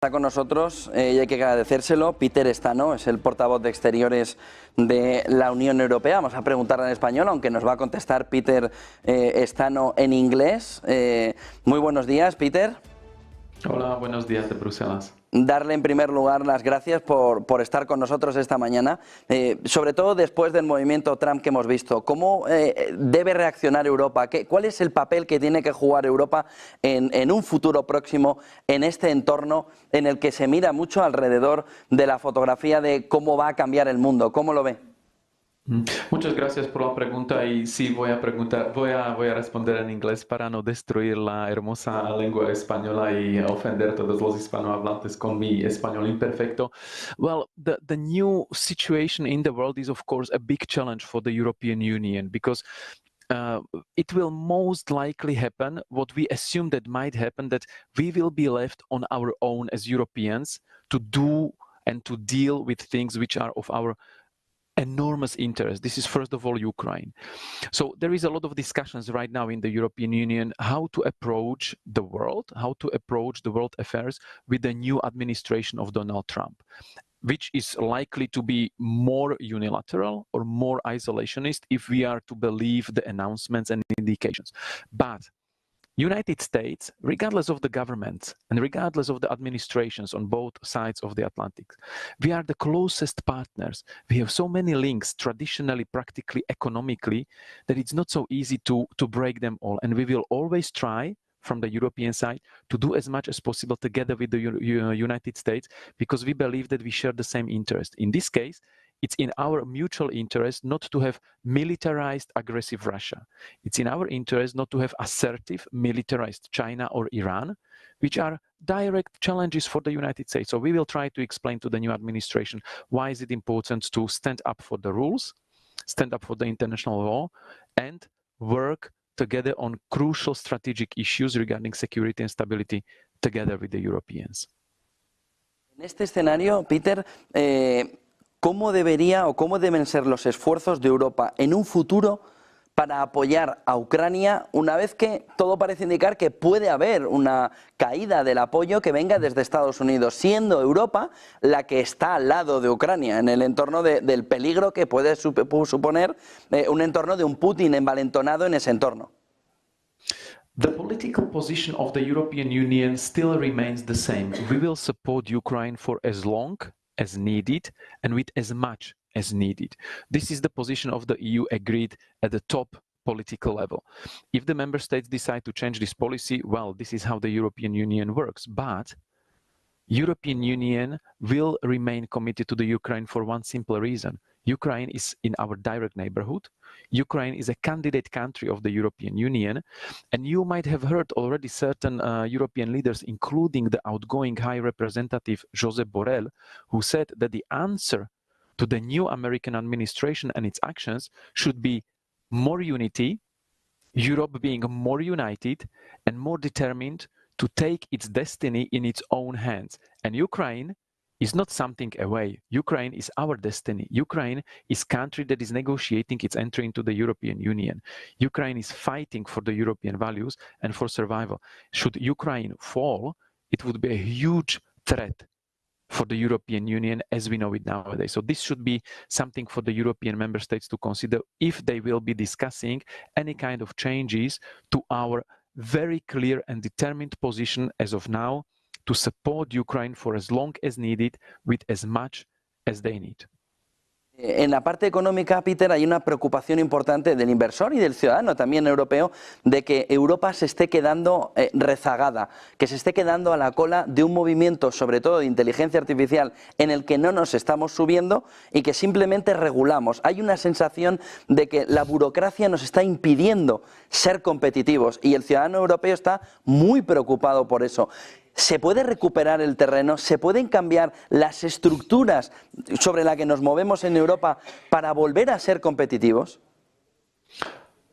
Está con nosotros, y hay que agradecérselo, Peter Stano, es el portavoz de Exteriores de la Unión Europea. Vamos a preguntarle en español, aunque nos va a contestar Peter Stano en inglés. Muy buenos días, Peter. Hola, buenos días de Bruselas. Darle en primer lugar las gracias por estar con nosotros esta mañana, sobre todo después del movimiento Trump que hemos visto. ¿Cómo debe reaccionar Europa? ¿Cuál es el papel que tiene que jugar Europa en un futuro próximo en este entorno en el que se mira mucho alrededor de la fotografía de cómo va a cambiar el mundo? ¿Cómo lo ve? Muchas gracias por la pregunta y sí, voy a responder en inglés para no destruir la hermosa lengua española y ofender a todos los hispanohablantes con mi español imperfecto. Well, the new situation in the world is of course a big challenge for the European Union because it will most likely happen, what we assume that might happen, that we will be left on our own as Europeans to do and to deal with things which are of our enormous interest. This is first of all Ukraine. So there is a lot of discussions right now in the European Union how to approach the world affairs with the new administration of Donald Trump, which is likely to be more unilateral or more isolationist if we are to believe the announcements and indications. But United States, regardless of the governments and regardless of the administrations on both sides of the Atlantic, we are the closest partners. We have so many links, traditionally, practically, economically, that it's not so easy to break them all. And we will always try, from the European side, to do as much as possible together with the United States, because we believe that we share the same interest. In this case, it's in our mutual interest not to have militarized, aggressive Russia. It's in our interest not to have assertive, militarized China or Iran, which are direct challenges for the United States. So we will try to explain to the new administration why is it important to stand up for the rules, stand up for the international law, and work together on crucial strategic issues regarding security and stability together with the Europeans. En este escenario, Peter, ¿cómo debería o cómo deben ser los esfuerzos de Europa en un futuro para apoyar a Ucrania una vez que todo parece indicar que puede haber una caída del apoyo que venga desde Estados Unidos, siendo Europa la que está al lado de Ucrania, en el entorno del peligro que puede suponer un entorno de un Putin envalentonado en ese entorno? The political position of the European Union still remains the same. We will support Ukraine for as long as needed and with as much as needed. This is the position of the EU agreed at the top political level. If the member states decide to change this policy, well, this is how the European Union works. But European Union will remain committed to the Ukraine for one simple reason. Ukraine is in our direct neighborhood. Ukraine is a candidate country of the European Union. And you might have heard already certain European leaders, including the outgoing High Representative Josep Borrell, who said that the answer to the new American administration and its actions should be more unity, Europe being more united and more determined to take its destiny in its own hands. And Ukraine is not something away. Ukraine is our destiny. Ukraine is a country that is negotiating its entry into the European Union. Ukraine is fighting for the European values and for survival. Should Ukraine fall, it would be a huge threat for the European Union as we know it nowadays. So this should be something for the European member states to consider if they will be discussing any kind of changes to our very clear and determined position as of now to support Ukraine for as long as needed with as much as they need. En la parte económica, Peter, hay una preocupación importante del inversor y del ciudadano también europeo de que Europa se esté quedando rezagada, que se esté quedando a la cola de un movimiento, sobre todo de inteligencia artificial, en el que no nos estamos subiendo y que simplemente regulamos. Hay una sensación de que la burocracia nos está impidiendo ser competitivos y el ciudadano europeo está muy preocupado por eso. ¿Se puede recuperar el terreno? ¿Se pueden cambiar las estructuras sobre las que nos movemos en Europa para volver a ser competitivos?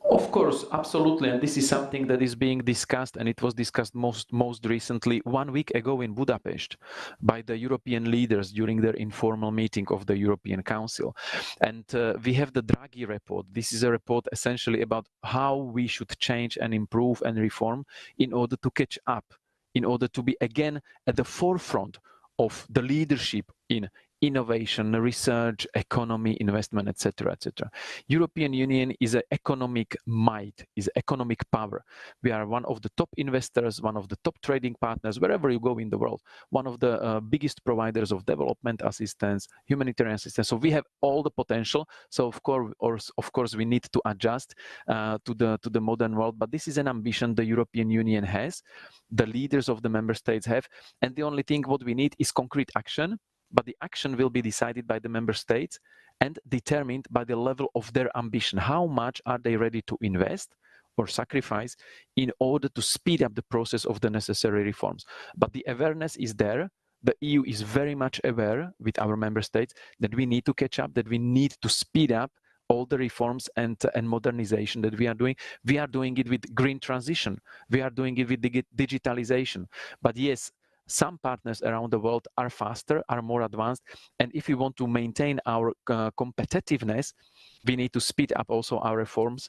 Of course, absolutely, and this is something that is being discussed, and it was discussed most recently 1 week ago in Budapest by the European leaders during their informal meeting of the European Council. And we have the Draghi report. This is a report essentially about how we should change and improve and reform in order to catch up in order to be again at the forefront of the leadership in innovation, research, economy, investment, etc., etc. European Union is an economic might, is economic power. We are one of the top investors, one of the top trading partners, wherever you go in the world, one of the biggest providers of development assistance, humanitarian assistance. So we have all the potential. So of course, we need to adjust to the modern world. But this is an ambition the European Union has, the leaders of the member states have, and the only thing what we need is concrete action. But the action will be decided by the member states and determined by the level of their ambition. How much are they ready to invest or sacrifice in order to speed up the process of the necessary reforms? But the awareness is there. The EU is very much aware with our member states that we need to catch up, that we need to speed up all the reforms and modernization that we are doing. We are doing it with green transition. We are doing it with digitalization. But yes, some partners around the world are faster, are more advanced, and if we want to maintain our competitiveness, we need to speed up also our reforms,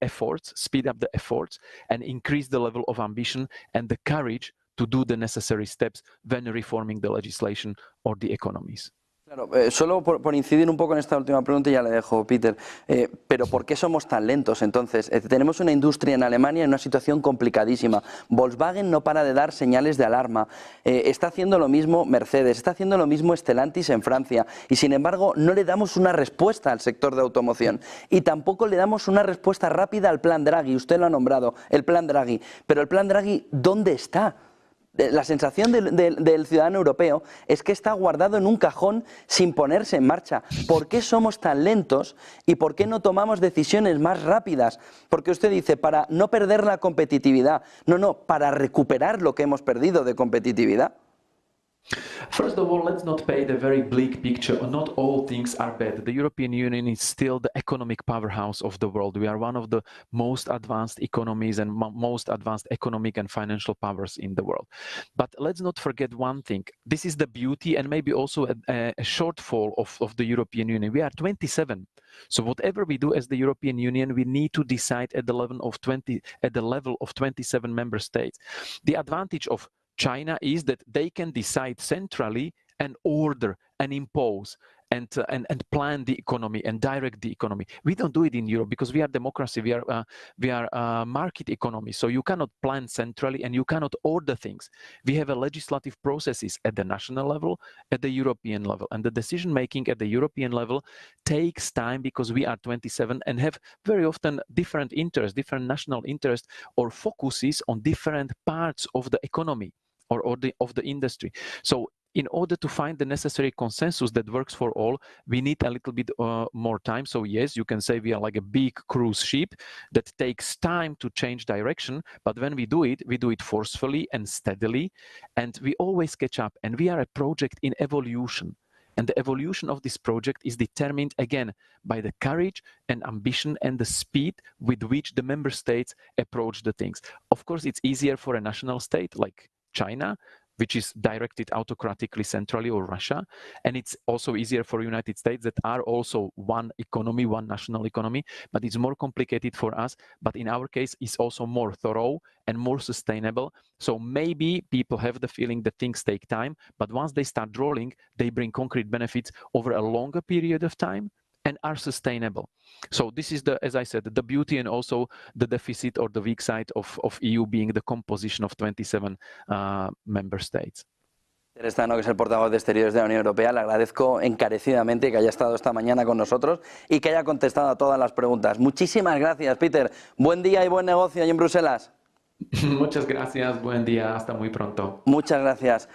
efforts, speed up the efforts, and increase the level of ambition and the courage to do the necessary steps when reforming the legislation or the economies. Claro, solo por incidir un poco en esta última pregunta y ya le dejo, Peter, pero ¿por qué somos tan lentos entonces? Tenemos una industria en Alemania en una situación complicadísima. Volkswagen no para de dar señales de alarma. Está haciendo lo mismo Mercedes, está haciendo lo mismo Stellantis en Francia y sin embargo no le damos una respuesta al sector de automoción y tampoco le damos una respuesta rápida al plan Draghi. Usted lo ha nombrado, el plan Draghi. Pero el plan Draghi, ¿dónde está? La sensación del ciudadano europeo es que está guardado en un cajón sin ponerse en marcha. ¿Por qué somos tan lentos y por qué no tomamos decisiones más rápidas? Porque usted dice, para no perder la competitividad. No, para recuperar lo que hemos perdido de competitividad. First of all, let's not paint a very bleak picture. Not all things are bad. The European Union is still the economic powerhouse of the world. We are one of the most advanced economies and most advanced economic and financial powers in the world. But let's not forget one thing. This is the beauty and maybe also a shortfall of the European Union. We are 27. So whatever we do as the European Union, we need to decide at the level of 27 member states. The advantage of China is that they can decide centrally and order and impose and plan the economy and direct the economy. We don't do it in Europe because we are democracy. We are a market economy. So you cannot plan centrally and you cannot order things. We have a legislative processes at the national level, at the European level, and the decision making at the European level takes time because we are 27 and have very often different interests, different national interests or focuses on different parts of the economy or of the industry. So in order to find the necessary consensus that works for all, we need a little bit more time. So yes, you can say we are like a big cruise ship that takes time to change direction, but when we do it forcefully and steadily, and we always catch up, and we are a project in evolution. And the evolution of this project is determined, again, by the courage and ambition and the speed with which the member states approach the things. Of course, it's easier for a national state like China, which is directed autocratically centrally, or Russia. And it's also easier for United States that are also one economy, one national economy, but it's more complicated for us. But in our case, it's also more thorough and more sustainable. So maybe people have the feeling that things take time, but once they start rolling, they bring concrete benefits over a longer period of time and are sustainable. So this is, as I said, the beauty and also the deficit or the weak side of EU being the composition of 27 member states. Peter Stano, que es el portavoz de Exteriores de la Unión Europea, le agradezco encarecidamente que haya estado esta mañana con nosotros y que haya contestado a todas las preguntas. Muchísimas gracias, Peter. Buen día y buen negocio ahí en Bruselas. Muchas gracias, buen día, hasta muy pronto. Muchas gracias.